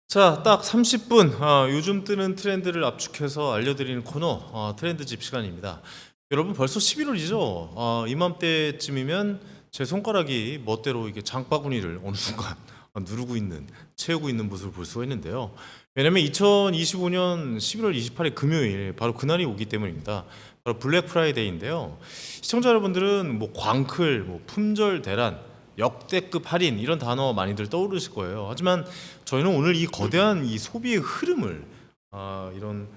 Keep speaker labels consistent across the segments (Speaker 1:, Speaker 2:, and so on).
Speaker 1: 자, 딱 30분 요즘 뜨는 트렌드를 압축해서 알려드리는 코너 트렌드집 시간입니다. 여러분 벌써 11월이죠? 이맘때쯤이면 제 손가락이 멋대로 이게 장바구니를 어느 순간 누르고 있는, 채우고 있는 모습을 볼 수가 있는데요. 왜냐면 2025년 11월 28일 금요일 바로 그날이 오기 때문입니다. 바로 블랙 프라이데이인데요. 시청자 여러분들은 뭐 광클, 뭐 품절 대란, 역대급 할인 이런 단어 많이들 떠오르실 거예요. 하지만 저희는 오늘 이 거대한 이 소비의 흐름을 이런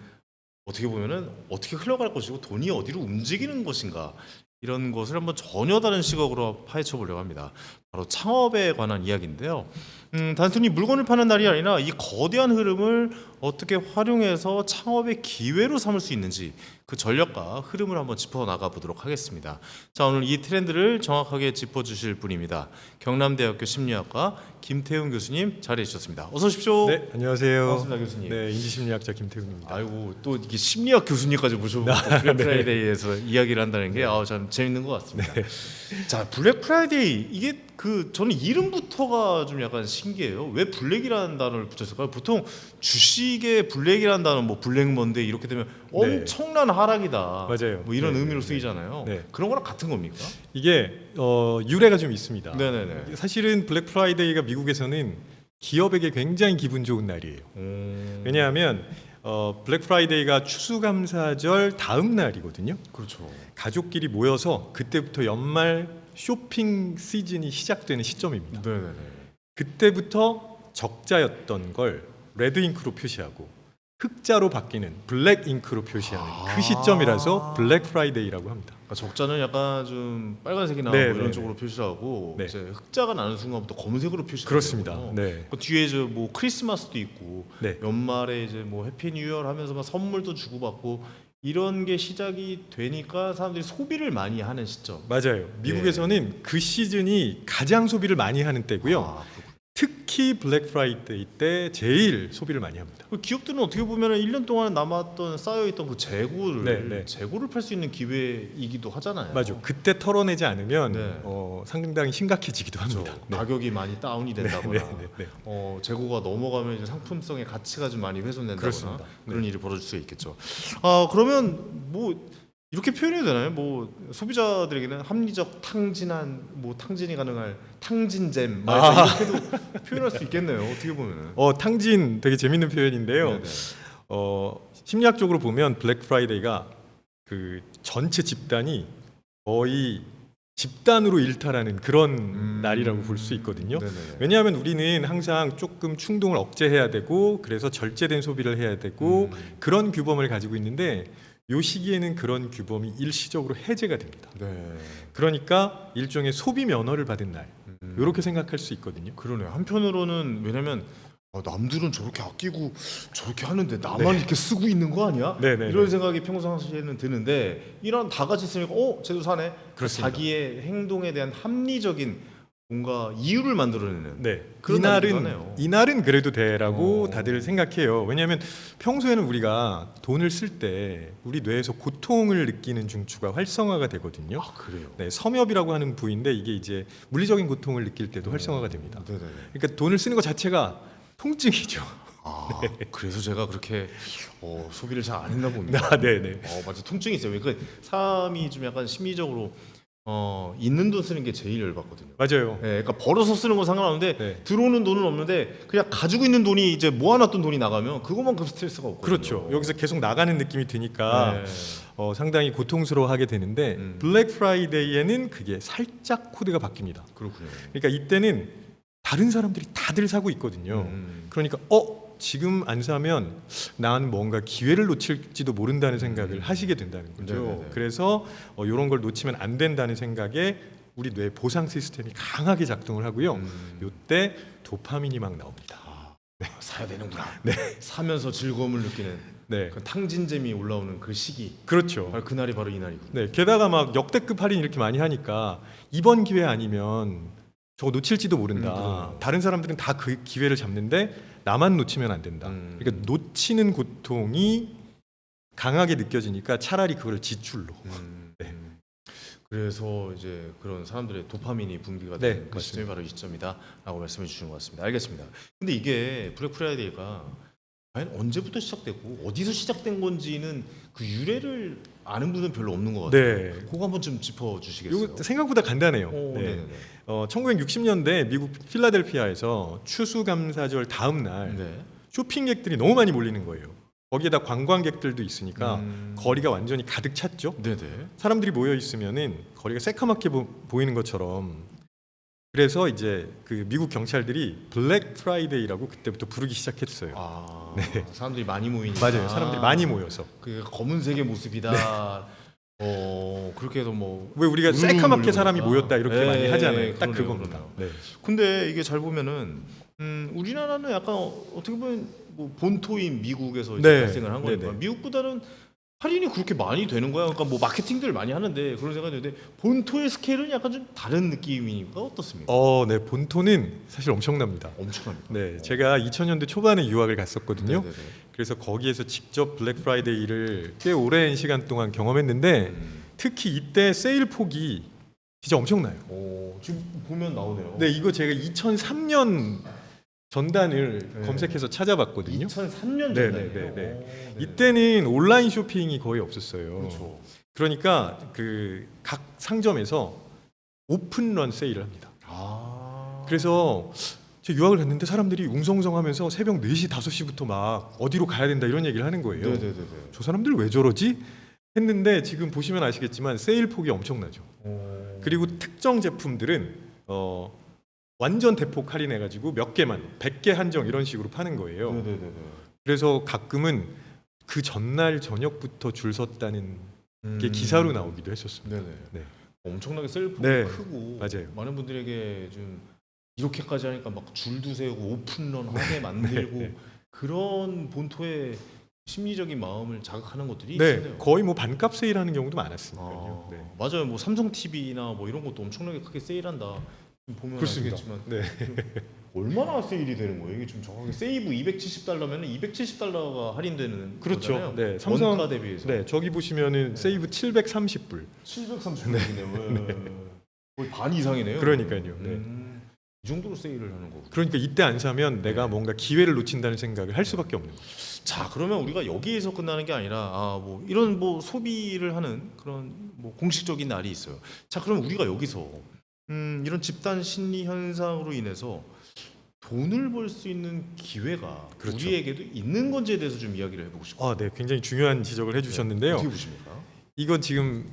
Speaker 1: 어떻게 보면은 어떻게 흘러갈 것이고 돈이 어디로 움직이는 것인가 이런 것을 한번 전혀 다른 시각으로 파헤쳐 보려고 합니다. 바로 창업에 관한 이야기인데요. 단순히 물건을 파는 날이 아니라 이 거대한 흐름을 어떻게 활용해서 창업의 기회로 삼을 수 있는지 그 전략과 흐름을 한번 짚어 나가 보도록 하겠습니다. 자, 오늘 이 트렌드를 정확하게 짚어 주실 분입니다. 경남대학교 심리학과 김태훈 교수님 자리해 주셨습니다. 어서 오십시오.
Speaker 2: 네, 안녕하세요.
Speaker 1: 반갑습니다, 교수님.
Speaker 2: 네, 인지심리학자 김태훈입니다.
Speaker 1: 아이고, 또 이게 심리학 교수님까지 모셔보고 블랙 프라이데이에서 이야기를 한다는 게 참 재밌는 것 같습니다. 자, 블랙 프라이데이 이게 저는 이름부터가 좀 약간 신기해요. 왜 블랙이라는 단어를 붙였을까요? 보통 주식에 블랙이라는 단어, 뭐 블랙 먼데이 이렇게 되면 엄청난 하락이다.
Speaker 2: 맞아요.
Speaker 1: 뭐 이런
Speaker 2: 네,
Speaker 1: 의미로
Speaker 2: 네,
Speaker 1: 쓰이잖아요.
Speaker 2: 네.
Speaker 1: 그런 거랑 같은 겁니까?
Speaker 2: 이게 유래가 좀 있습니다.
Speaker 1: 네네네.
Speaker 2: 사실은 블랙 프라이데이가 미국에서는 기업에게 굉장히 기분 좋은 날이에요. 왜냐하면 블랙 프라이데이가 추수감사절 다음 날이거든요.
Speaker 1: 그렇죠.
Speaker 2: 가족끼리 모여서 그때부터 연말 쇼핑 시즌이 시작되는 시점입니다.
Speaker 1: 네네네.
Speaker 2: 그때부터 적자였던 걸 레드 잉크로 표시하고 흑자로 바뀌는 블랙 잉크로 표시하는 그 시점이라서 블랙 프라이데이라고 합니다.
Speaker 1: 그러니까 적자는 약간 좀 빨간색이나
Speaker 2: 네,
Speaker 1: 뭐 이런
Speaker 2: 네,
Speaker 1: 쪽으로 표시를 하고
Speaker 2: 네.
Speaker 1: 이제 흑자가 나는 순간부터 검은색으로 표시를
Speaker 2: 그렇습니다.
Speaker 1: 하거든요.
Speaker 2: 네.
Speaker 1: 그 뒤에 이제 뭐 크리스마스도 있고
Speaker 2: 네.
Speaker 1: 연말에 이제 뭐 해피 뉴이얼 하면서 막 선물도 주고받고 이런 게 시작이 되니까 사람들이 소비를 많이 하는 시점.
Speaker 2: 맞아요. 미국에서는 그 시즌이 가장 소비를 많이 하는 때고요.
Speaker 1: 그렇구나.
Speaker 2: 특히 블랙 프라이데이 때 제일 소비를 많이 합니다.
Speaker 1: 그 기업들은 어떻게 보면 1년 동안 남았던 쌓여있던 그 재고를
Speaker 2: 네.
Speaker 1: 재고를 팔 수 있는 기회이기도 하잖아요.
Speaker 2: 맞아. 그때 털어내지 않으면
Speaker 1: 네.
Speaker 2: 상당히 심각해지기도
Speaker 1: 그렇죠.
Speaker 2: 합니다. 네.
Speaker 1: 가격이 많이 다운이 된다거나
Speaker 2: 네.
Speaker 1: 재고가 넘어가면 이제 상품성의 가치가 좀 많이 훼손된다거나
Speaker 2: 그렇습니다.
Speaker 1: 그런 일이 벌어질 수가 있겠죠. 그러면 뭐 이렇게 표현해도 되나요? 뭐 소비자들에게는 합리적 탕진한 뭐 탕진이 가능할 탕진잼 이렇게도 표현할 수 있겠네요. 어떻게 보면은.
Speaker 2: 탕진 되게 재밌는 표현인데요.
Speaker 1: 네네.
Speaker 2: 심리학적으로 보면 블랙 프라이데이가 그 전체 집단이 거의 집단으로 일탈하는 그런 날이라고 볼 수 있거든요.
Speaker 1: 네네.
Speaker 2: 왜냐하면 우리는 항상 조금 충동을 억제해야 되고 그래서 절제된 소비를 해야 되고 그런 규범을 가지고 있는데 요 시기에는 그런 규범이 일시적으로 해제가 됩니다.
Speaker 1: 네.
Speaker 2: 그러니까 일종의 소비 면허를 받은 날 이렇게 생각할 수 있거든요.
Speaker 1: 그러네요. 한편으로는 왜냐면 남들은 저렇게 아끼고 저렇게 하는데 나만 이렇게 쓰고 있는 거 아니야?
Speaker 2: 네네.
Speaker 1: 이런 생각이 평상시에는 드는데 이런 다 같이 쓰니까 쟤도 사네.
Speaker 2: 그렇습니다.
Speaker 1: 자기의 행동에 대한 합리적인 뭔가 이유를 만들어내는.
Speaker 2: 네.
Speaker 1: 그런 날이기도 하네요.
Speaker 2: 이날은 그래도 돼라고
Speaker 1: 어.
Speaker 2: 다들 생각해요. 왜냐하면 평소에는 우리가 돈을 쓸 때 우리 뇌에서 고통을 느끼는 중추가 활성화가 되거든요.
Speaker 1: 그래요.
Speaker 2: 네, 섬엽이라고 하는 부위인데 이게 이제 물리적인 고통을 느낄 때도 활성화가 됩니다.
Speaker 1: 네네네.
Speaker 2: 그러니까 돈을 쓰는 것 자체가 통증이죠.
Speaker 1: 그래서 제가 그렇게 소비를 잘 안 했나 봅니다.
Speaker 2: 네네.
Speaker 1: 맞아, 통증이 있어요. 그러니까 사람이 좀 약간 심리적으로 있는 돈 쓰는 게 제일 열받거든요.
Speaker 2: 맞아요.
Speaker 1: 네, 그러니까 벌어서 쓰는 건 상관없는데
Speaker 2: 네.
Speaker 1: 들어오는 돈은 없는데 그냥 가지고 있는 돈이 이제 모아놨던 돈이 나가면 그것만큼 스트레스가 없거든요.
Speaker 2: 그렇죠. 여기서 계속 나가는 느낌이 드니까
Speaker 1: 네.
Speaker 2: 상당히 고통스러워하게 되는데 블랙 프라이데이에는 그게 살짝 코드가 바뀝니다.
Speaker 1: 그렇군요.
Speaker 2: 그러니까 이때는 다른 사람들이 다들 사고 있거든요. 그러니까 지금 안 사면 난 뭔가 기회를 놓칠지도 모른다는 생각을 하시게 된다는 거죠.
Speaker 1: 네네네.
Speaker 2: 그래서 이런 걸 놓치면 안 된다는 생각에 우리 뇌 보상 시스템이 강하게 작동을 하고요. 이때 도파민이 막 나옵니다.
Speaker 1: 사야 되는구나. 네. 사면서 즐거움을 느끼는
Speaker 2: 네,
Speaker 1: 그 탕진잼이 올라오는 그 시기.
Speaker 2: 그렇죠.
Speaker 1: 바로 그날이 바로 이날이군요.
Speaker 2: 네, 게다가 막 역대급 할인 이렇게 많이 하니까 이번 기회 아니면 저거 놓칠지도 모른다.
Speaker 1: 그럼요.
Speaker 2: 다른 사람들은 다 그 기회를 잡는데 나만 놓치면 안 된다. 그러니까 놓치는 고통이 강하게 느껴지니까 차라리 그걸 지출로. 네.
Speaker 1: 그래서 이제 그런 사람들의 도파민이 분비가
Speaker 2: 네,
Speaker 1: 되는 그 시점이 바로 이 시점이다라고 말씀해 주시는 것 같습니다. 알겠습니다. 근데 이게 블랙 프라이데이가 과연 언제부터 시작됐고 어디서 시작된 건지는 그 유래를 아는 분은 별로 없는 것 같아요.
Speaker 2: 네.
Speaker 1: 그거 한번 좀 짚어 주시겠어요?
Speaker 2: 이거 생각보다 간단해요.
Speaker 1: 오,
Speaker 2: 네.
Speaker 1: 네네네.
Speaker 2: 1960년대 미국 필라델피아에서 추수감사절 다음 날
Speaker 1: 네.
Speaker 2: 쇼핑객들이 너무 많이 몰리는 거예요. 거기에다 관광객들도 있으니까 거리가 완전히 가득 찼죠.
Speaker 1: 네네.
Speaker 2: 사람들이 모여 있으면은 거리가 새카맣게 보이는 것처럼. 그래서 이제 그 미국 경찰들이 블랙 프라이데이라고 그때부터 부르기 시작했어요.
Speaker 1: 아,
Speaker 2: 네.
Speaker 1: 사람들이 많이 모이니까.
Speaker 2: 맞아요. 사람들이 많이 모여서.
Speaker 1: 그 검은색의 모습이다. 그렇게 해서 뭐.
Speaker 2: 왜 우리가
Speaker 1: 울릉
Speaker 2: 새카맣게
Speaker 1: 울릉
Speaker 2: 사람이
Speaker 1: 울릉.
Speaker 2: 모였다 이렇게
Speaker 1: 네,
Speaker 2: 많이 하잖아요. 딱
Speaker 1: 그러네요,
Speaker 2: 그겁니다.
Speaker 1: 그러네요.
Speaker 2: 네.
Speaker 1: 근데 이게 잘 보면은 우리나라는 약간 어떻게 보면 뭐 본토인 미국에서 이제
Speaker 2: 네.
Speaker 1: 발생을 한 거니까
Speaker 2: 네네.
Speaker 1: 미국보다는 할인이 그렇게 많이 되는 거야. 그러니까 뭐 마케팅들 많이 하는데 그런 생각이 드는데 본토의 스케일은 약간 좀 다른 느낌이니까 어떻습니까?
Speaker 2: 네. 본토는 사실 엄청납니다.
Speaker 1: 엄청납니다.
Speaker 2: 네, 제가 2000년대 초반에 유학을 갔었거든요.
Speaker 1: 네네네.
Speaker 2: 그래서 거기에서 직접 블랙 프라이데이를 꽤 오랜 시간 동안 경험했는데 특히 이때 세일 폭이 진짜 엄청나요.
Speaker 1: 지금 보면 나오네요.
Speaker 2: 네, 이거 제가 2003년 전단을
Speaker 1: 네.
Speaker 2: 검색해서 찾아봤거든요.
Speaker 1: 2003년
Speaker 2: 네,
Speaker 1: 전이에요.
Speaker 2: 네, 네. 이때는 온라인 쇼핑이 거의 없었어요.
Speaker 1: 그렇죠.
Speaker 2: 그러니까 그 각 상점에서 오픈런 세일을 합니다. 그래서 제가 유학을 갔는데 사람들이 웅성웅성하면서 새벽 4시, 5시부터 막 어디로 가야 된다 이런 얘기를 하는 거예요.
Speaker 1: 네네네.
Speaker 2: 저 사람들 왜 저러지? 했는데 지금 보시면 아시겠지만 세일 폭이 엄청나죠. 그리고 특정 제품들은 완전 대폭 할인해가지고 몇 개만 100개 한정 이런 식으로 파는 거예요.
Speaker 1: 네네네.
Speaker 2: 그래서 가끔은 그 전날 저녁부터 줄 섰다는 게 기사로 나오기도 했었습니다.
Speaker 1: 네네.
Speaker 2: 네.
Speaker 1: 엄청나게 셀프가
Speaker 2: 네,
Speaker 1: 크고
Speaker 2: 맞아요.
Speaker 1: 많은 분들에게 좀 이렇게까지 하니까 막 줄도 세우고 오픈런 하게 만들고
Speaker 2: 네.
Speaker 1: 그런 본토의 심리적인 마음을 자극하는 것들이
Speaker 2: 네,
Speaker 1: 있네요.
Speaker 2: 거의 뭐 반값 세일하는 경우도 많았으니까요. 네.
Speaker 1: 맞아요. 뭐 삼성 TV나 뭐 이런 것도 엄청나게 크게 세일한다. 보면
Speaker 2: 그렇습니다.
Speaker 1: 아시겠지만
Speaker 2: 네.
Speaker 1: 얼마나 세일이 되는 거예요? 이게 좀 정확하게 세이브 270달러면 270달러가 할인되는
Speaker 2: 그렇죠.
Speaker 1: 거잖아요.
Speaker 2: 네, 삼성
Speaker 1: 원가 대비해서.
Speaker 2: 네, 저기 보시면은 세이브 730불.
Speaker 1: 730원이네요. 거의 반 이상이네요.
Speaker 2: 그러니까요. 네.
Speaker 1: 이 정도로 세일을 하는 거고.
Speaker 2: 그러니까 이때 안 사면 내가 뭔가 기회를 놓친다는 생각을 할 수밖에 없는 거죠.
Speaker 1: 자, 그러면 우리가 여기에서 끝나는 게 아니라 뭐 이런 뭐 소비를 하는 그런 뭐 공식적인 날이 있어요. 자, 그럼 우리가 여기서 이런 집단 심리 현상으로 인해서 돈을 벌 수 있는 기회가
Speaker 2: 그렇죠.
Speaker 1: 우리에게도 있는 건지에 대해서 좀 이야기를 해보고 싶어요.
Speaker 2: 네, 굉장히 중요한 지적을 해주셨는데요.
Speaker 1: 어떻게 보십니까?
Speaker 2: 이건 지금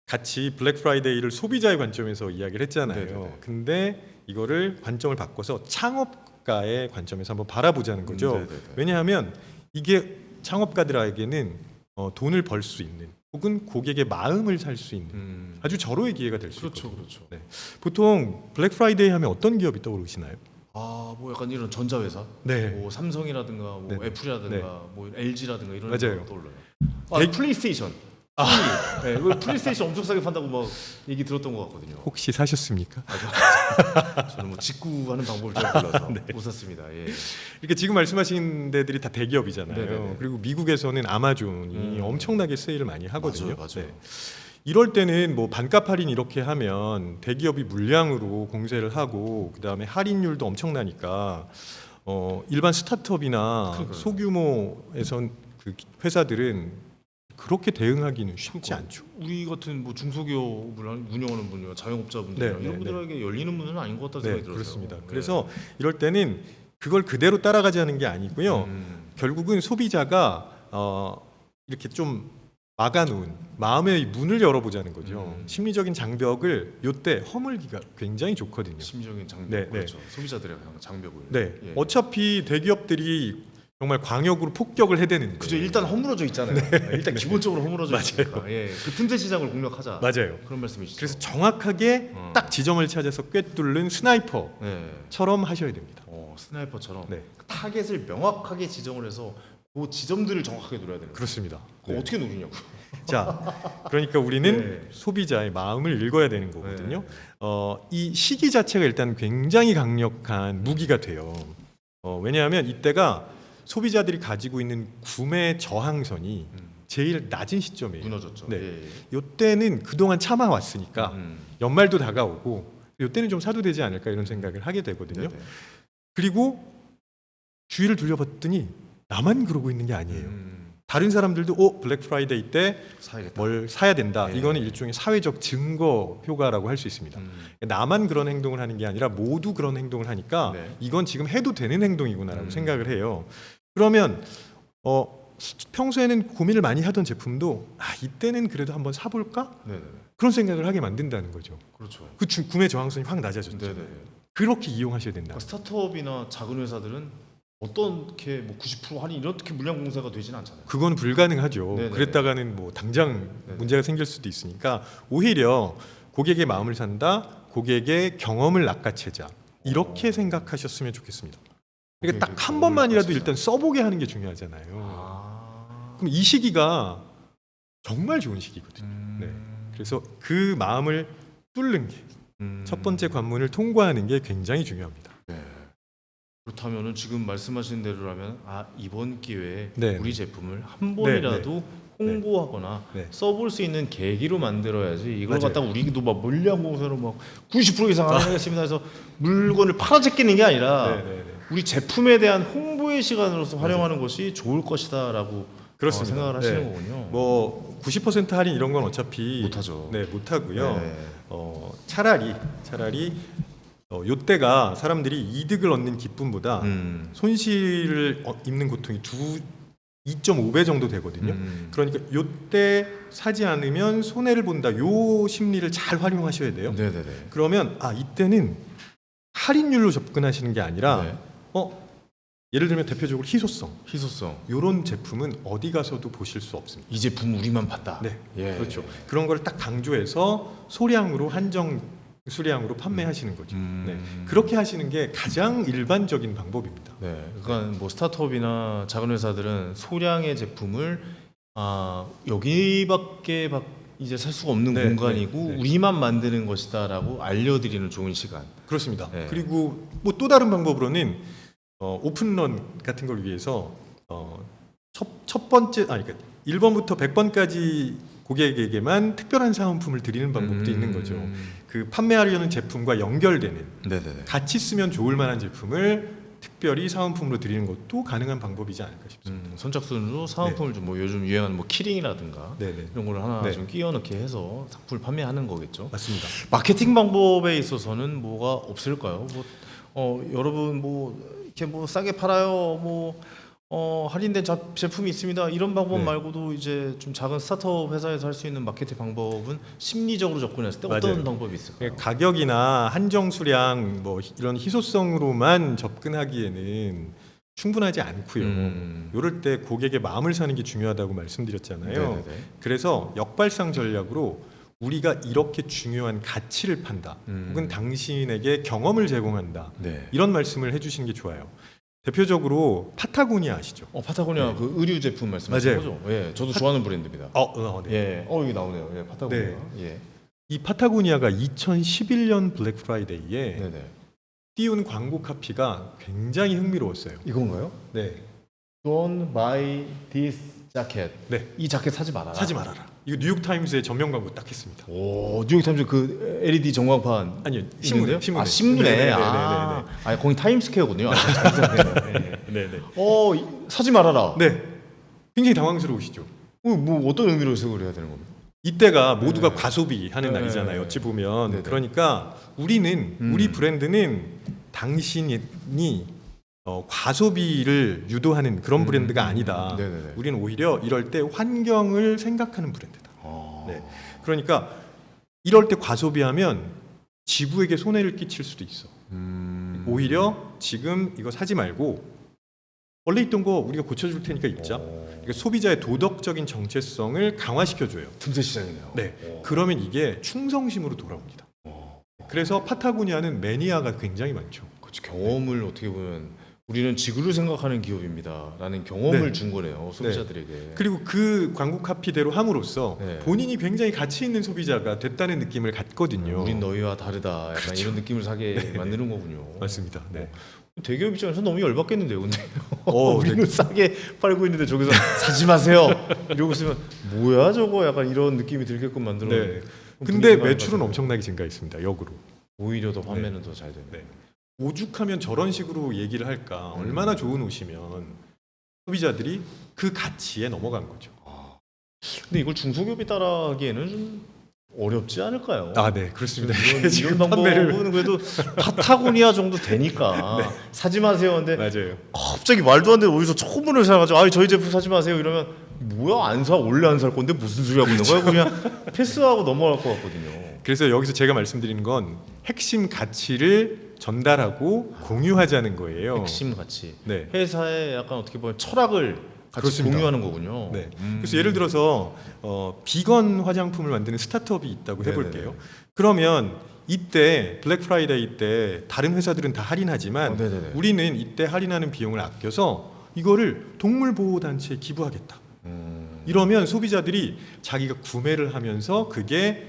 Speaker 2: 같이 블랙 프라이데이를 소비자의 관점에서 이야기를 했잖아요.
Speaker 1: 네네네.
Speaker 2: 근데 이거를 관점을 바꿔서 창업가의 관점에서 한번 바라보자는 거죠.
Speaker 1: 네네네.
Speaker 2: 왜냐하면 이게 창업가들에게는 돈을 벌 수 있는 혹은 고객의 마음을 살 수 있는 아주 절호의 기회가 될 수
Speaker 1: 그렇죠,
Speaker 2: 있거든요.
Speaker 1: 그렇죠.
Speaker 2: 네. 보통 블랙 프라이데이 하면 어떤 기업이 떠오르시나요?
Speaker 1: 뭐 약간 이런 전자회사,
Speaker 2: 네.
Speaker 1: 뭐 삼성이라든가, 뭐
Speaker 2: 네네.
Speaker 1: 애플이라든가,
Speaker 2: 네.
Speaker 1: 뭐 LG라든가 이런
Speaker 2: 맞아요.
Speaker 1: 거 떠올라요. 플레이스테이션. 네, 이거 플레이스테이션 엄청 싸게 판다고 막 얘기 들었던 것 같거든요.
Speaker 2: 혹시 사셨습니까?
Speaker 1: 저는 뭐 직구하는 방법을 잘 몰라서 못 샀습니다. 예.
Speaker 2: 그러니까 지금 말씀하신 데들이 다 대기업이잖아요.
Speaker 1: 네네네.
Speaker 2: 그리고 미국에서는 아마존이 엄청나게 세일을 많이 하거든요.
Speaker 1: 맞아요.
Speaker 2: 네. 이럴 때는 뭐 반값 할인 이렇게 하면 대기업이 물량으로 공세를 하고 그다음에 할인율도 엄청나니까 일반 스타트업이나
Speaker 1: 그러니까요.
Speaker 2: 소규모에선 그 회사들은 그렇게 대응하기는 쉽지 않죠.
Speaker 1: 우리 같은 뭐 중소기업을 운영하는 분이나 자영업자분들이나
Speaker 2: 네,
Speaker 1: 이런
Speaker 2: 네,
Speaker 1: 분들에게 열리는 문은 아닌 것 같다는
Speaker 2: 네,
Speaker 1: 생각이 들었어요.
Speaker 2: 그렇습니다.
Speaker 1: 네.
Speaker 2: 그래서 이럴 때는 그걸 그대로 따라가지 하는 게 아니고요. 결국은 소비자가 이렇게 좀 막아놓은 마음의 문을 열어보자는 거죠. 심리적인 장벽을 이때 허물기가 굉장히 좋거든요.
Speaker 1: 심리적인 장벽,
Speaker 2: 네,
Speaker 1: 그렇죠. 소비자들의 장벽을.
Speaker 2: 네,
Speaker 1: 예.
Speaker 2: 어차피 대기업들이 정말 광역으로 폭격을 해대는데.
Speaker 1: 그죠. 일단 허물어져 있잖아요. 일단 기본적으로 허물어져 있으니까. 예, 그 틈새 시장을 공략하자.
Speaker 2: 맞아요.
Speaker 1: 그런 말씀이시죠.
Speaker 2: 그래서 정확하게 딱 지점을 찾아서 꿰뚫는 스나이퍼처럼
Speaker 1: 네.
Speaker 2: 하셔야 됩니다.
Speaker 1: 스나이퍼처럼
Speaker 2: 네.
Speaker 1: 타겟을 명확하게 지정을 해서 그 지점들을 정확하게 노려야 되는 거예요.
Speaker 2: 그렇습니다.
Speaker 1: 그거
Speaker 2: 네.
Speaker 1: 어떻게 노리냐고.
Speaker 2: 자, 그러니까 우리는
Speaker 1: 네.
Speaker 2: 소비자의 마음을 읽어야 되는 거거든요. 이 시기 자체가 일단 굉장히 강력한 무기가 돼요. 왜냐하면 이때가 소비자들이 가지고 있는 구매 저항선이 제일 낮은 시점이에요.
Speaker 1: 무너졌죠.
Speaker 2: 네.
Speaker 1: 예.
Speaker 2: 요때는 그동안 참아왔으니까
Speaker 1: 음.
Speaker 2: 연말도 다가오고 요때는 좀 사도 되지 않을까 이런 생각을 하게 되거든요.
Speaker 1: 네네.
Speaker 2: 그리고 주위를 둘러봤더니 나만 그러고 있는 게 아니에요.
Speaker 1: 음.
Speaker 2: 다른 사람들도 블랙 프라이데이 때
Speaker 1: 사야겠다.
Speaker 2: 뭘 사야 된다.
Speaker 1: 네.
Speaker 2: 이거는 일종의 사회적 증거 효과라고 할 수 있습니다. 나만 그런 행동을 하는 게 아니라 모두 그런 행동을 하니까
Speaker 1: 네.
Speaker 2: 이건 지금 해도 되는 행동이구나라고 생각을 해요. 그러면 평소에는 고민을 많이 하던 제품도 이때는 그래도 한번 사볼까?
Speaker 1: 네네.
Speaker 2: 그런 생각을 하게 만든다는 거죠.
Speaker 1: 그렇죠.
Speaker 2: 그 구매 저항성이 확 낮아졌죠.
Speaker 1: 네네.
Speaker 2: 그렇게 이용하셔야 된다.
Speaker 1: 스타트업이나 작은 회사들은 어떻게 뭐 90% 할인 이렇게 물량 공세가 되지는 않잖아요.
Speaker 2: 그건 불가능하죠.
Speaker 1: 네네.
Speaker 2: 그랬다가는 뭐 당장
Speaker 1: 네네.
Speaker 2: 문제가 생길 수도 있으니까 오히려 고객의 마음을 산다, 고객의 경험을 낚아채자 이렇게 생각하셨으면 좋겠습니다. 그러니까 딱 한 번만이라도 일단 써보게 하는 게 중요하잖아요. 그럼 이 시기가 정말 좋은 시기거든요. 네. 그래서 그 마음을 뚫는 게 첫 번째 관문을 통과하는 게 굉장히 중요합니다.
Speaker 1: 네. 그렇다면은 지금 말씀하신 대로라면 이번 기회에
Speaker 2: 네.
Speaker 1: 우리 제품을 한 번이라도 홍보하거나
Speaker 2: 네.
Speaker 1: 써볼 수 있는 계기로 만들어야지 이걸
Speaker 2: 맞아요.
Speaker 1: 갖다가 우리도 막 물량 공세로 막 90% 이상 하겠습니다 해서 물건을 팔아제끼는 게 아니라 우리 제품에 대한 홍보의 시간으로서 활용하는 것이 좋을 것이다라고
Speaker 2: 그렇습니다.
Speaker 1: 생각을 하시는
Speaker 2: 네.
Speaker 1: 거군요.
Speaker 2: 뭐 90% 할인 이런 건 어차피
Speaker 1: 못하죠.
Speaker 2: 네, 못하고요.
Speaker 1: 네.
Speaker 2: 차라리 요때가 사람들이 이득을 얻는 기쁨보다 손실을 입는 고통이 2.5배 정도 되거든요. 그러니까 요때 사지 않으면 손해를 본다. 요 심리를 잘 활용하셔야 돼요.
Speaker 1: 네네네.
Speaker 2: 그러면 이때는 할인율로 접근하시는 게 아니라
Speaker 1: 네.
Speaker 2: 예를 들면 대표적으로 희소성
Speaker 1: 희소성.
Speaker 2: 요런 제품은 어디 가서도 보실 수 없습니다.
Speaker 1: 이 제품 우리만 봤다.
Speaker 2: 네,
Speaker 1: 예.
Speaker 2: 그렇죠. 그런 걸 딱 강조해서 소량으로 한정 수량으로 판매하시는 거죠. 네. 그렇게 하시는 게 가장 일반적인 방법입니다.
Speaker 1: 네, 그러니까 뭐 스타트업이나 작은 회사들은 소량의 제품을 여기밖에 이제 살 수가 없는
Speaker 2: 네,
Speaker 1: 공간이고
Speaker 2: 네, 네.
Speaker 1: 우리만 만드는 것이다라고 알려드리는 좋은 시간.
Speaker 2: 그렇습니다.
Speaker 1: 네.
Speaker 2: 그리고 뭐 또 다른 방법으로는 오픈런 같은 걸 위해서 첫 번째 그러니까 1번부터 100번까지 고객에게만 특별한 사은품을 드리는 방법도 있는 거죠. 그 판매하려는 제품과 연결되는
Speaker 1: 네네네.
Speaker 2: 같이 쓰면 좋을 만한 제품을 특별히 사은품으로 드리는 것도 가능한 방법이지 않을까 싶습니다.
Speaker 1: 선착순으로 사은품을 좀 뭐 요즘 유행하는 뭐 키링이라든가
Speaker 2: 네네.
Speaker 1: 이런 걸 하나
Speaker 2: 네.
Speaker 1: 좀 끼워 넣게 해서 상품을 판매하는 거겠죠.
Speaker 2: 맞습니다.
Speaker 1: 마케팅 방법에 있어서는 뭐가 없을까요? 여러분 이렇게 싸게 팔아요. 할인된 제품이 있습니다. 이런 방법
Speaker 2: 네.
Speaker 1: 말고도 이제 좀 작은 스타트업 회사에서 할 수 있는 마케팅 방법은 심리적으로 접근했을 때 어떤
Speaker 2: 맞아요.
Speaker 1: 방법이 있을까요?
Speaker 2: 가격이나 한정 수량 이런 희소성으로만 접근하기에는 충분하지 않고요. 이럴 때 고객의 마음을 사는 게 중요하다고 말씀드렸잖아요.
Speaker 1: 네네네.
Speaker 2: 그래서 역발상 전략으로 우리가 이렇게 중요한 가치를 판다. 혹은 당신에게 경험을 제공한다.
Speaker 1: 네.
Speaker 2: 이런 말씀을 해주시는 게 좋아요. 대표적으로 파타고니아 아시죠?
Speaker 1: 파타고니아
Speaker 2: 네.
Speaker 1: 그 의류 제품 말씀하시는
Speaker 2: 맞아요.
Speaker 1: 거죠? 예, 저도 좋아하는 브랜드입니다.
Speaker 2: 네.
Speaker 1: 예, 여기 나오네요. 예, 파타고니아.
Speaker 2: 네.
Speaker 1: 예,
Speaker 2: 이 파타고니아가 2011년 블랙 프라이데이에
Speaker 1: 네네.
Speaker 2: 띄운 광고 카피가 굉장히 흥미로웠어요.
Speaker 1: 이건가요?
Speaker 2: 네,
Speaker 1: Don't buy this jacket.
Speaker 2: 네.
Speaker 1: 이 자켓 사지 말아라.
Speaker 2: 사지 말아라. 이거 뉴욕 타임스의 전면 광고 딱 했습니다.
Speaker 1: 오, 뉴욕타임즈 그 LED 전광판.
Speaker 2: 아니요,
Speaker 1: 있는데요?
Speaker 2: 신문에.
Speaker 1: 신문에.
Speaker 2: 네네네네.
Speaker 1: 거기 타임스퀘어군요. 잘 생각해요.
Speaker 2: 네네.
Speaker 1: 사지 말아라.
Speaker 2: 네, 굉장히 당황스러우시죠.
Speaker 1: 뭐 어떤 의미로 해석을 해야 되는 겁니까?
Speaker 2: 이때가 모두가
Speaker 1: 네.
Speaker 2: 과소비하는
Speaker 1: 네.
Speaker 2: 날이잖아요. 어찌 보면.
Speaker 1: 네네.
Speaker 2: 그러니까 우리 브랜드는 당신이 과소비를 유도하는 그런 브랜드가 아니다.
Speaker 1: 네네네.
Speaker 2: 우리는 오히려 이럴 때 환경을 생각하는 브랜드다. 네. 그러니까 이럴 때 과소비하면 지구에게 손해를 끼칠 수도 있어. 오히려 지금 이거 사지 말고 원래 있던 거 우리가 고쳐줄 테니까 입자. 그러니까 소비자의 도덕적인 정체성을 강화시켜줘요.
Speaker 1: 틈새 시장이네요.
Speaker 2: 네. 그러면 이게 충성심으로 돌아옵니다. 그래서 파타고니아는 매니아가 굉장히 많죠.
Speaker 1: 그렇죠. 경험을 어떻게 보면 우리는 지구를 생각하는 기업입니다라는 경험을
Speaker 2: 네.
Speaker 1: 준 거네요. 소비자들에게.
Speaker 2: 그리고 그 광고 카피대로 함으로써
Speaker 1: 네.
Speaker 2: 본인이 굉장히 가치 있는 소비자가 됐다는 느낌을 갖거든요.
Speaker 1: 우린 너희와 다르다. 약간
Speaker 2: 그렇죠.
Speaker 1: 이런 느낌을 사게 만드는 거군요.
Speaker 2: 맞습니다. 네.
Speaker 1: 대기업 입장에서 너무 열받겠는데요, 근데.
Speaker 2: 네.
Speaker 1: 우리는 싸게 팔고 있는데 저기서 사지 마세요. 이러고 있으면 뭐야 저거 약간 이런 느낌이 들게끔 만들어.
Speaker 2: 네. 근데 매출은 엄청나게 증가했습니다. 역으로.
Speaker 1: 오히려 더 판매는 더 잘 되네.
Speaker 2: 네. 오죽하면 저런 식으로 얘기를 할까. 얼마나 좋은 옷이면 소비자들이 그 가치에 넘어간 거죠.
Speaker 1: 근데 이걸 중소기업이 따라하기에는 좀 어렵지 않을까요?
Speaker 2: 아, 네, 그렇습니다.
Speaker 1: 이런
Speaker 2: 지금
Speaker 1: 방법은 그래도 파타고니아 정도 되니까 사지 마세요. 근데
Speaker 2: 맞아요.
Speaker 1: 갑자기 말도 안 되는 어디서 처음으로 사가지고 아 저희 제품 사지 마세요 이러면 뭐야 안 사 원래 안 살 건데 무슨 소리 하고 있는 거야 그냥 패스하고 넘어갈 것 같거든요.
Speaker 2: 그래서 여기서 제가 말씀드리는 건 핵심 가치를 전달하고 공유하자는 거예요.
Speaker 1: 핵심 가치.
Speaker 2: 네.
Speaker 1: 회사의 약간 어떻게 보면 철학을 같이
Speaker 2: 그렇습니다.
Speaker 1: 공유하는 거군요.
Speaker 2: 네. 그래서 예를 들어서 비건 화장품을 만드는 스타트업이 있다고 해볼게요.
Speaker 1: 네네네.
Speaker 2: 그러면 이때 블랙 프라이데이 때 다른 회사들은 다 할인하지만
Speaker 1: 네네네.
Speaker 2: 우리는 이때 할인하는 비용을 아껴서 이거를 동물 보호 단체에 기부하겠다. 이러면 소비자들이 자기가 구매를 하면서 그게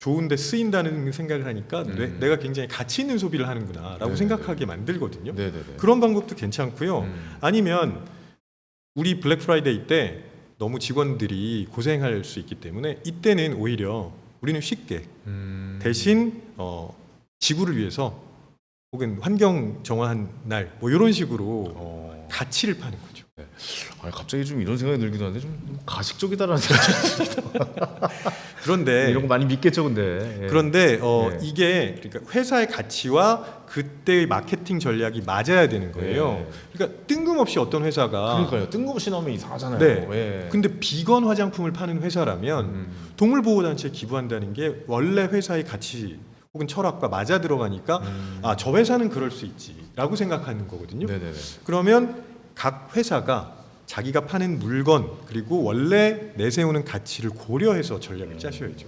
Speaker 2: 좋은데 쓰인다는 생각을 하니까 내가 굉장히 가치 있는 소비를 하는구나라고
Speaker 1: 네네네.
Speaker 2: 생각하게 만들거든요.
Speaker 1: 네네네.
Speaker 2: 그런 방법도 괜찮고요. 아니면 우리 블랙 프라이데이 때 너무 직원들이 고생할 수 있기 때문에 이때는 오히려 우리는 쉽게 대신 지구를 위해서 혹은 환경 정화한 날 뭐 이런 식으로 가치를 파는 거죠.
Speaker 1: 아니, 갑자기 좀 이런 생각이 들기도 하는데 좀 가식적이다라는 생각이
Speaker 2: 그런데
Speaker 1: 이런 거 많이 믿겠죠, 근데. 예.
Speaker 2: 그런데
Speaker 1: 네.
Speaker 2: 이게 그러니까 회사의 가치와 그때의 마케팅 전략이 맞아야 되는 거예요.
Speaker 1: 네.
Speaker 2: 그러니까 뜬금없이 어떤 회사가
Speaker 1: 그러니까요. 뜬금없이 나오면 이상하잖아요.
Speaker 2: 네.
Speaker 1: 예.
Speaker 2: 근데 비건 화장품을 파는 회사라면 동물 보호 단체에 기부한다는 게 원래 회사의 가치 혹은 철학과 맞아 들어가니까 아, 저 회사는 그럴 수 있지라고 생각하는 거거든요.
Speaker 1: 네네네.
Speaker 2: 그러면 각 회사가 자기가 파는 물건 그리고 원래 내세우는 가치를 고려해서 전략을 짜셔야죠.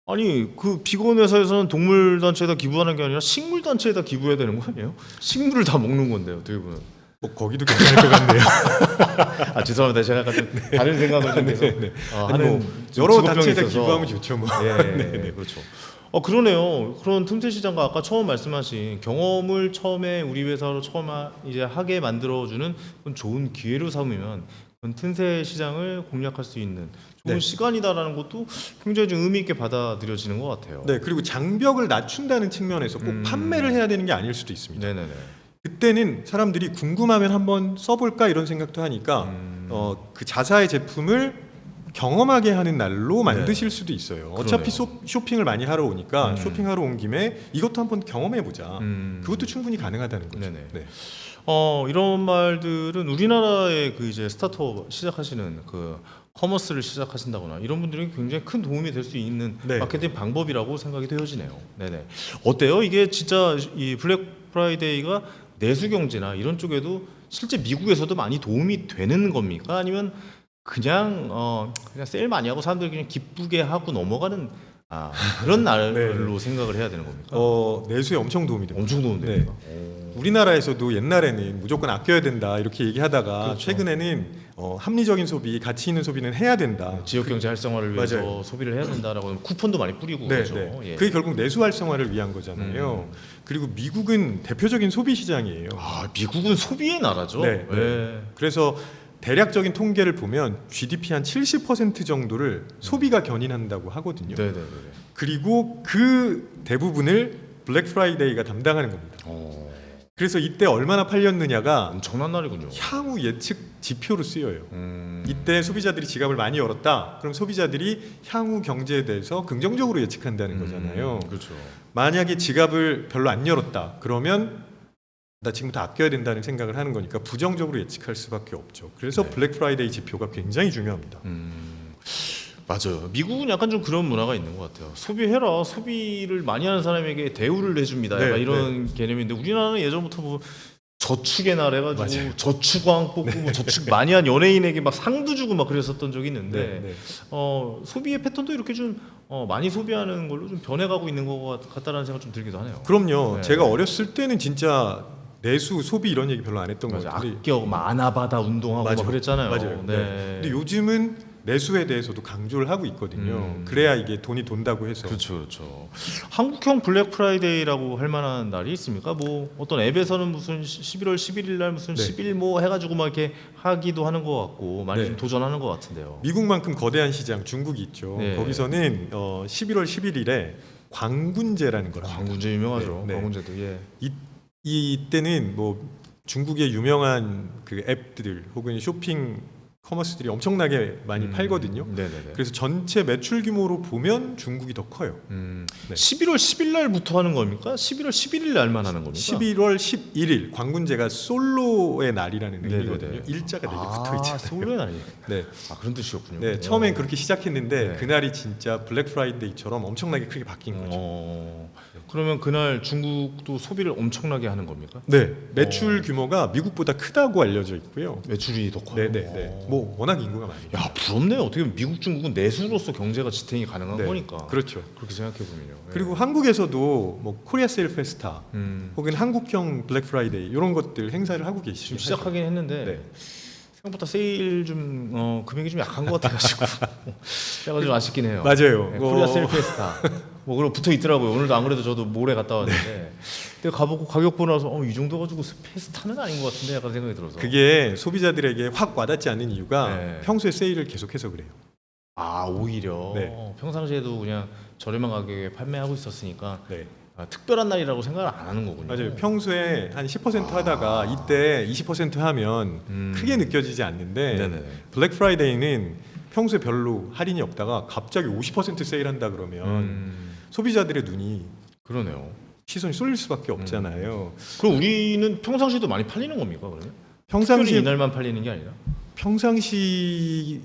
Speaker 1: 아니 그 비건 회사에서는 동물 단체에다 기부하는 게 아니라 식물 단체에다 기부해야 되는 거 아니에요? 식물을 다 먹는 건데요, 어떻게 보면.
Speaker 2: 거기도 괜찮을 것 같네요.
Speaker 1: 아 죄송합니다, 제가 약간 좀 다른 생각을 좀 해서
Speaker 2: 네. 아니,
Speaker 1: 하는
Speaker 2: 뭐
Speaker 1: 좀
Speaker 2: 여러
Speaker 1: 직업병이
Speaker 2: 단체에다
Speaker 1: 있어서.
Speaker 2: 기부하면 좋죠, 뭐.
Speaker 1: 네, 그렇죠. 그러네요. 그런 틈새 시장과 아까 처음 말씀하신 경험을 처음에 우리 회사로 처음 이제 하게 만들어주는 그런 좋은 기회로 삼으면 그런 틈새 시장을 공략할 수 있는 좋은
Speaker 2: 네.
Speaker 1: 시간이다라는 것도 굉장히 좀 의미 있게 받아들여지는 것 같아요.
Speaker 2: 네, 그리고 장벽을 낮춘다는 측면에서 꼭 판매를 해야 되는 게 아닐 수도 있습니다.
Speaker 1: 네네네.
Speaker 2: 그때는 사람들이 궁금하면 한번 써볼까 이런 생각도 하니까 그 자사의 제품을 경험하게 하는 날로 만드실 수도 있어요. 어차피 쇼핑을 많이 하러 오니까 쇼핑하러 온 김에 이것도 한번 경험해보자. 그것도 충분히 가능하다는 거죠.
Speaker 1: 네네.
Speaker 2: 네.
Speaker 1: 이런 말들은 우리나라의 그 이제 스타트업 시작하시는 그 커머스를 시작하신다거나 이런 분들이 굉장히 큰 도움이 될 수 있는
Speaker 2: 네.
Speaker 1: 마케팅 방법이라고 생각이 되어지네요. 네네. 어때요? 이게 진짜 이 블랙 프라이데이가 내수 경제나 이런 쪽에도 실제 미국에서도 많이 도움이 되는 겁니까? 아니면 그냥 세일 많이 하고 사람들이 그냥 기쁘게 하고 넘어가는 그런 날로 생각을 해야 되는 겁니까?
Speaker 2: 내수에 엄청 도움이 됩니다.
Speaker 1: 엄청 도움 됩니까?
Speaker 2: 우리나라에서도 옛날에는 무조건 아껴야 된다 이렇게 얘기하다가
Speaker 1: 그렇죠.
Speaker 2: 최근에는 합리적인 소비, 가치 있는 소비는 해야 된다.
Speaker 1: 지역 경제 활성화를 위해서
Speaker 2: 맞아요.
Speaker 1: 소비를 해야 된다라고 쿠폰도 많이 뿌리고 그러죠. 예.
Speaker 2: 그게 결국 내수 활성화를 위한 거잖아요. 그리고 미국은 대표적인 소비 시장이에요.
Speaker 1: 미국은 소비의 나라죠.
Speaker 2: 네, 네.
Speaker 1: 예.
Speaker 2: 그래서 대략적인 통계를 보면 GDP 한 70% 정도를 소비가 견인한다고 하거든요.
Speaker 1: 네네네.
Speaker 2: 그리고 그 대부분을 블랙 프라이데이가 담당하는 겁니다. 그래서 이때 얼마나 팔렸느냐가
Speaker 1: 엄청난 날이군요.
Speaker 2: 향후 예측 지표로 쓰여요. 이때 소비자들이 지갑을 많이 열었다. 그럼 소비자들이 향후 경제에 대해서 긍정적으로 예측한다는 거잖아요.
Speaker 1: 그렇죠.
Speaker 2: 만약에 지갑을 별로 안 열었다. 그러면 나 지금부터 아껴야 된다는 생각을 하는 거니까 부정적으로 예측할 수밖에 없죠. 그래서 블랙 프라이데이 지표가 굉장히 중요합니다.
Speaker 1: 맞아요. 미국은 약간 좀 그런 문화가 있는 것 같아요. 소비해라. 소비를 많이 하는 사람에게 대우를 해줍니다. 약간 이런 개념인데 우리나라는 예전부터 뭐 저축의 날 해가지고 저축왕 뽑고 뭐 저축 많이 한 연예인에게 막 상도 주고 막 그랬었던 적이 있는데 소비의 패턴도 이렇게 좀 많이 소비하는 걸로 좀 변해가고 있는 것 같다라는 생각 좀 들기도 하네요.
Speaker 2: 그럼요.
Speaker 1: 네.
Speaker 2: 제가 어렸을 때는 진짜 내수 소비 이런 얘기 별로 안 했던 것
Speaker 1: 맞아.
Speaker 2: 같은데
Speaker 1: 아껴 만화바다 운동하고 막 그랬잖아요.
Speaker 2: 맞아요.
Speaker 1: 네.
Speaker 2: 근데 요즘은 내수에 대해서도 강조를 하고 있거든요. 그래야 이게 돈이 돈다고 해서.
Speaker 1: 그렇죠, 그렇죠. 한국형 블랙 프라이데이라고 할 만한 날이 있습니까? 뭐 어떤 앱에서는 무슨 11월 11일 날 무슨
Speaker 2: 네.
Speaker 1: 10일 뭐 해가지고 막 이렇게 하기도 하는 것 같고 많이
Speaker 2: 네.
Speaker 1: 좀 도전하는 것 같은데요.
Speaker 2: 미국만큼 거대한 시장 중국이 있죠.
Speaker 1: 네.
Speaker 2: 거기서는 11월 11일에 광군제라는 걸 합니다.
Speaker 1: 광군제 유명하죠.
Speaker 2: 네, 네.
Speaker 1: 광군제도 예.
Speaker 2: 이때는 뭐 중국의 유명한 그 앱들 혹은 쇼핑 커머스들이 엄청나게 많이 팔거든요.
Speaker 1: 네네네.
Speaker 2: 그래서 전체 매출 규모로 보면 중국이 더 커요. 네.
Speaker 1: 11월 10일 날부터 하는 겁니까? 11월 11일 날만 하는 겁니까?
Speaker 2: 11월 11일 광군제가 솔로의 날이라는
Speaker 1: 네네네.
Speaker 2: 의미거든요. 일자가 4개 붙어 있잖아요.
Speaker 1: 솔로의 날이.
Speaker 2: 네.
Speaker 1: 아 그런 뜻이었군요.
Speaker 2: 네, 처음엔 그렇게 시작했는데
Speaker 1: 네.
Speaker 2: 그날이 진짜 블랙 프라이데이처럼 엄청나게 크게 바뀐 거죠.
Speaker 1: 그러면 그날 중국도 소비를 엄청나게 하는 겁니까?
Speaker 2: 네, 매출 규모가 미국보다 크다고 알려져 있고요.
Speaker 1: 매출이 더 커요.
Speaker 2: 네, 네, 네. 뭐 워낙 인구가 많으니까.
Speaker 1: 야 부럽네요. 어떻게 보면 미국 중국은 내수로서 경제가 지탱이 가능한
Speaker 2: 네,
Speaker 1: 거니까.
Speaker 2: 그렇죠.
Speaker 1: 그렇게 생각해 보면요.
Speaker 2: 그리고 한국에서도 뭐 코리아 세일 페스타
Speaker 1: 음,
Speaker 2: 혹은 한국형 블랙 프라이데이 이런 것들 행사를 하고 계시죠.
Speaker 1: 지금 시작하긴 했는데
Speaker 2: 네.
Speaker 1: 생각보다 세일 좀 금액이 좀 약한 것 같아가지고 제가 좀 아쉽긴 해요.
Speaker 2: 맞아요.
Speaker 1: 네, 코리아 세일 페스타 뭐 그리고 붙어 있더라고요. 오늘도 안 그래도 저도 모레 갔다 왔는데 근데 가보고 가격 보고 나서 이 정도 가지고 페스타는 아닌 것 같은데 약간 생각이 들어서
Speaker 2: 그게 소비자들에게 확 와닿지 않는 이유가
Speaker 1: 네.
Speaker 2: 평소에 세일을 계속해서 그래요.
Speaker 1: 오히려
Speaker 2: 네.
Speaker 1: 평상시에도 그냥 저렴한 가격에 판매하고 있었으니까
Speaker 2: 네.
Speaker 1: 특별한 날이라고 생각을 안 하는 거군요.
Speaker 2: 맞아요. 평소에 한 10% 하다가 이때 20% 하면 크게 느껴지지 않는데
Speaker 1: 네네.
Speaker 2: 블랙 프라이데이는 평소에 별로 할인이 없다가 갑자기 50% 세일한다 그러면 소비자들의 눈이
Speaker 1: 그러네요.
Speaker 2: 시선이 쏠릴 수밖에 없잖아요.
Speaker 1: 그럼 우리는 평상시에도 많이 팔리는 겁니까? 그러면? 특별히
Speaker 2: 평상시에
Speaker 1: 이날만 팔리는 게 아니라?
Speaker 2: 평상시에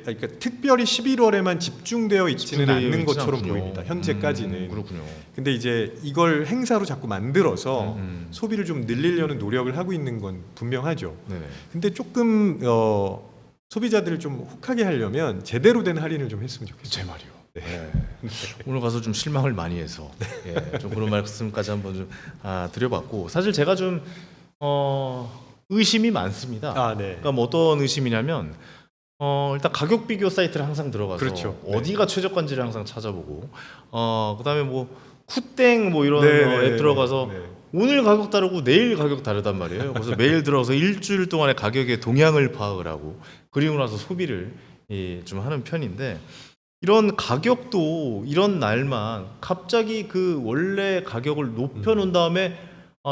Speaker 2: 그러니까 특별히 11월에만 집중되어 있지는
Speaker 1: 집중되어
Speaker 2: 않는
Speaker 1: 있진
Speaker 2: 것처럼
Speaker 1: 않군요.
Speaker 2: 보입니다. 현재까지는.
Speaker 1: 그렇군요.
Speaker 2: 근데 이제 이걸 행사로 자꾸 만들어서
Speaker 1: 음.
Speaker 2: 소비를 좀 늘리려는 노력을 하고 있는 건 분명하죠.
Speaker 1: 네네.
Speaker 2: 근데 조금 소비자들을 좀 혹하게 하려면 제대로 된 할인을 좀 했으면 좋겠어요.
Speaker 1: 제 말이요. 네. 오늘 가서 좀 실망을 많이 해서 예, 좀 그런 말씀까지 한번 좀 드려봤고 사실 제가 좀 의심이 많습니다.
Speaker 2: 아, 네.
Speaker 1: 그러니까 뭐 어떤 의심이냐면 일단 가격 비교 사이트를 항상 들어가서
Speaker 2: 그렇죠. 네.
Speaker 1: 어디가 최저가인지를 항상 찾아보고 그다음에 뭐 쿠땡 뭐 이런
Speaker 2: 네, 네,
Speaker 1: 앱 들어가서
Speaker 2: 네.
Speaker 1: 오늘 가격 다르고 내일 가격 다르단 말이에요. 그래서 매일 들어가서 일주일 동안의 가격의 동향을 파악을 하고 그리고 나서 소비를 좀 하는 편인데 이런 가격도 이런 날만 갑자기 그 원래 가격을 높여놓은 다음에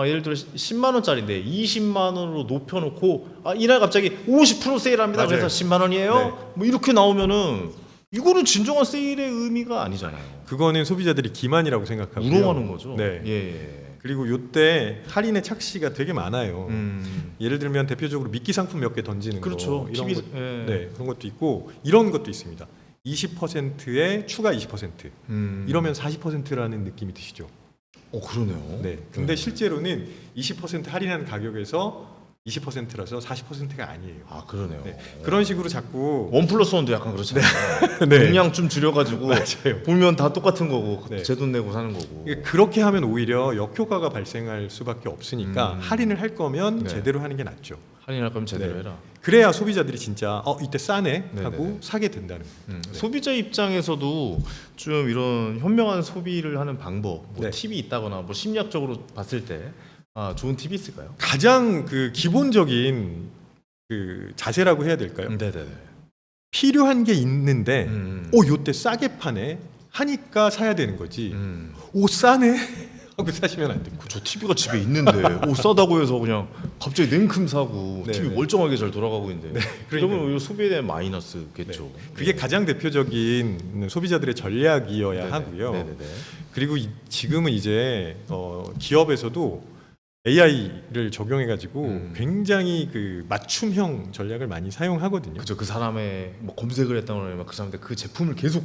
Speaker 1: 예를 들어 10만 원짜리인데 20만 원으로 높여놓고 이날 갑자기 50% 세일합니다.
Speaker 2: 맞아요.
Speaker 1: 그래서 10만 원이에요.
Speaker 2: 네.
Speaker 1: 뭐 이렇게 나오면은 이거는 진정한 세일의 의미가 아니잖아요.
Speaker 2: 그거는 소비자들이 기만이라고 생각하고요.
Speaker 1: 우롱하는 거죠.
Speaker 2: 네.
Speaker 1: 예.
Speaker 2: 그리고 요때 할인의 착시가 되게 많아요.
Speaker 1: 음.
Speaker 2: 예를 들면 대표적으로 미끼 상품 몇 개 던지는
Speaker 1: 그렇죠.
Speaker 2: 거 이런
Speaker 1: TV,
Speaker 2: 것,
Speaker 1: 예.
Speaker 2: 네, 그런 것도 있고 이런 것도 있습니다. 20%에 추가 20% 이러면 40%라는 느낌이 드시죠.
Speaker 1: 그러네요.
Speaker 2: 네. 근데 실제로는 20% 할인한 가격에서 20%라서 40%가 아니에요.
Speaker 1: 그러네요.
Speaker 2: 네. 그런 식으로 자꾸
Speaker 1: 원 플러스 원도 약간 그렇잖아요.
Speaker 2: 네.
Speaker 1: 용량 좀 줄여가지고
Speaker 2: 맞아요.
Speaker 1: 보면 다 똑같은 거고
Speaker 2: 네.
Speaker 1: 제 돈 내고 사는 거고.
Speaker 2: 이게 그렇게 하면 오히려 역효과가 발생할 수밖에 없으니까 할인을 할 거면
Speaker 1: 네.
Speaker 2: 제대로 하는 게 낫죠.
Speaker 1: 할인할 거면 제대로
Speaker 2: 네.
Speaker 1: 해라.
Speaker 2: 그래야 소비자들이 진짜 이때 싸네 하고
Speaker 1: 네네네.
Speaker 2: 사게 된다는 거예요. 네.
Speaker 1: 소비자 입장에서도 좀 이런 현명한 소비를 하는 방법, 뭐
Speaker 2: 네.
Speaker 1: 팁이 있다거나 뭐 심리학적으로 봤을 때 좋은 팁이 있을까요?
Speaker 2: 가장 그 기본적인 그 자세라고 해야 될까요?
Speaker 1: 네네네.
Speaker 2: 필요한 게 있는데
Speaker 1: 음.
Speaker 2: 요때 싸게 파네 하니까 사야 되는 거지.
Speaker 1: 음.
Speaker 2: 오 싸네 하고 사시면 안 됩니다.
Speaker 1: 저 TV가 집에 있는데 싸다고 해서 그냥 갑자기 냉큼 사고
Speaker 2: 네,
Speaker 1: TV
Speaker 2: 네.
Speaker 1: 멀쩡하게 잘 돌아가고 있는데
Speaker 2: 그러니까요.
Speaker 1: 그러면 소비에 대한 마이너스겠죠.
Speaker 2: 그게 가장 대표적인 소비자들의 전략이어야
Speaker 1: 네네.
Speaker 2: 하고요.
Speaker 1: 네네네.
Speaker 2: 그리고 지금은 이제 기업에서도 AI를 적용해가지고 굉장히 그 맞춤형 전략을 많이 사용하거든요.
Speaker 1: 그죠. 그 사람의 뭐 검색을 했다거나 그 사람한테 그 제품을 계속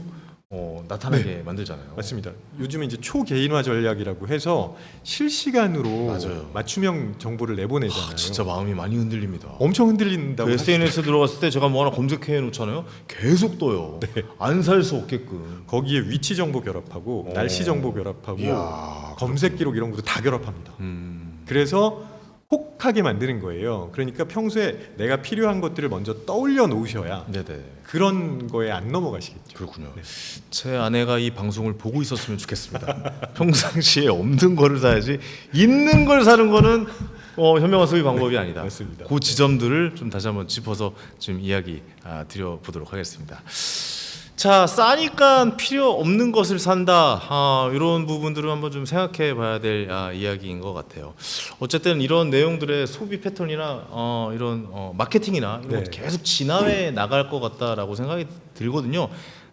Speaker 1: 나타나게 만들잖아요.
Speaker 2: 맞습니다. 요즘은 이제 초개인화 전략이라고 해서 실시간으로
Speaker 1: 맞아요.
Speaker 2: 맞춤형 정보를 내보내잖아요.
Speaker 1: 진짜 마음이 많이 흔들립니다.
Speaker 2: 엄청 흔들린다고
Speaker 1: 그
Speaker 2: 하시더라고요.
Speaker 1: SNS 들어갔을 때 제가 뭐 하나 검색해 놓잖아요. 계속 떠요. 안 살 수 없게끔.
Speaker 2: 거기에 위치 정보 결합하고 날씨 정보 결합하고
Speaker 1: 이야,
Speaker 2: 검색 기록 이런 것도 다 결합합니다.
Speaker 1: 음.
Speaker 2: 그래서 혹하게 만드는 거예요. 그러니까 평소에 내가 필요한 것들을 먼저 떠올려 놓으셔야
Speaker 1: 네네.
Speaker 2: 그런 거에 안 넘어가시겠죠.
Speaker 1: 그렇군요.
Speaker 2: 네.
Speaker 1: 제 아내가 이 방송을 보고 있었으면 좋겠습니다. 평상시에 없는 거를 사야지 있는 걸 사는 거는 현명한 소비 방법이 아니다.
Speaker 2: 맞습니다.
Speaker 1: 그 지점들을 좀 다시 한번 짚어서 좀 이야기 드려보도록 하겠습니다. 자, 싸니까 필요 없는 것을 산다. 이런 부분들을 한번 좀 생각해 봐야 될 이야기인 것 같아요. 어쨌든 이런 내용들의 소비 패턴이나 이런 마케팅이나 이런
Speaker 2: 네.
Speaker 1: 것도 계속 진화해 나갈 것 같다라고 생각이 들거든요.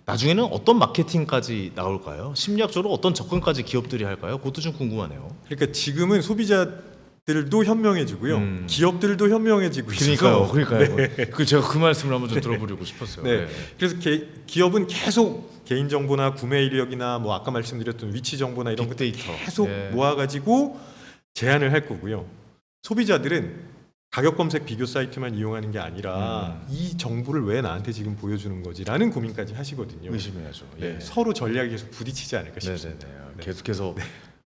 Speaker 1: 나중에는 어떤 마케팅까지 나올까요? 심리학적으로 어떤 접근까지 기업들이 할까요? 그것도 좀 궁금하네요.
Speaker 2: 그러니까 지금은 소비자들도 현명해지고요, 기업들도 현명해지고 있어서
Speaker 1: 그러니까요. 제가 그 말씀을 한번 좀 들어보려고 싶었어요.
Speaker 2: 네. 그래서 기업은 계속 개인 정보나 구매 이력이나 뭐 아까 말씀드렸던 위치 정보나 이런 것들
Speaker 1: 빅데이터.
Speaker 2: 계속
Speaker 1: 예.
Speaker 2: 모아가지고 제안을 할 거고요. 소비자들은 가격 검색 비교 사이트만 이용하는 게 아니라 이 정보를 왜 나한테 지금 보여주는 거지라는 고민까지 하시거든요.
Speaker 1: 의심해야죠.
Speaker 2: 네,
Speaker 1: 예.
Speaker 2: 서로 전략이 계속 부딪히지 않을까 싶습니다.
Speaker 1: 네네네. 계속해서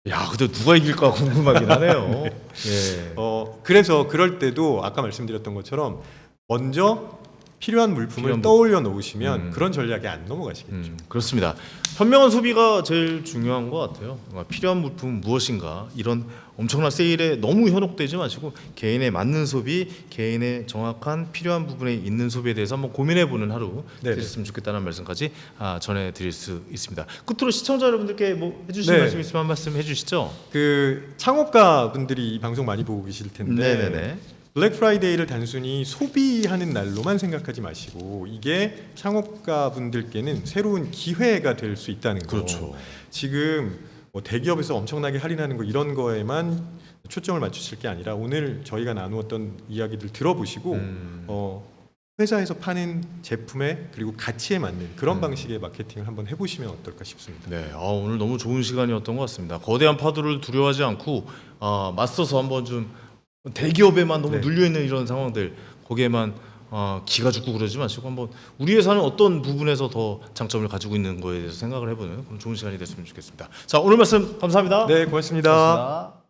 Speaker 1: 야, 근데 누가 이길까 궁금하긴 하네요. 예.
Speaker 2: 그래서 그럴 때도 아까 말씀드렸던 것처럼 먼저 필요한 물품을
Speaker 1: 필요한
Speaker 2: 떠올려 놓으시면 그런 전략에 안 넘어가시겠죠.
Speaker 1: 그렇습니다. 현명한 소비가 제일 중요한 것 같아요. 필요한 물품은 무엇인가, 이런 엄청난 세일에 너무 현혹되지 마시고 개인에 맞는 소비, 개인의 정확한 필요한 부분에 있는 소비에 대해서 한번 고민해보는 하루
Speaker 2: 네네.
Speaker 1: 되셨으면 좋겠다는 말씀까지 전해드릴 수 있습니다. 끝으로 시청자 여러분들께 뭐 해주실
Speaker 2: 네.
Speaker 1: 말씀 있으면 한 말씀 해주시죠.
Speaker 2: 그 창업가 분들이 이 방송 많이 보고 계실 텐데
Speaker 1: 네네네.
Speaker 2: 블랙 프라이데이를 단순히 소비하는 날로만 생각하지 마시고 이게 창업가 분들께는 새로운 기회가 될 수 있다는 거.
Speaker 1: 그렇죠.
Speaker 2: 지금 뭐 대기업에서 엄청나게 할인하는 거 이런 거에만 초점을 맞추실 게 아니라 오늘 저희가 나누었던 이야기들 들어보시고 회사에서 파는 제품에 그리고 가치에 맞는 그런 방식의 마케팅을 한번 해보시면 어떨까 싶습니다.
Speaker 1: 네, 오늘 너무 좋은 시간이었던 것 같습니다. 거대한 파도를 두려워하지 않고 맞서서 한번 좀 대기업에만 너무
Speaker 2: 네.
Speaker 1: 눌려 있는 이런 상황들, 거기에만 기가 죽고 그러지 마시고 한번 우리 회사는 어떤 부분에서 더 장점을 가지고 있는 거에 대해서 생각을 해보는 그런 좋은 시간이 됐으면 좋겠습니다. 자, 오늘 말씀 감사합니다.
Speaker 2: 네, 고맙습니다.
Speaker 1: 고맙습니다.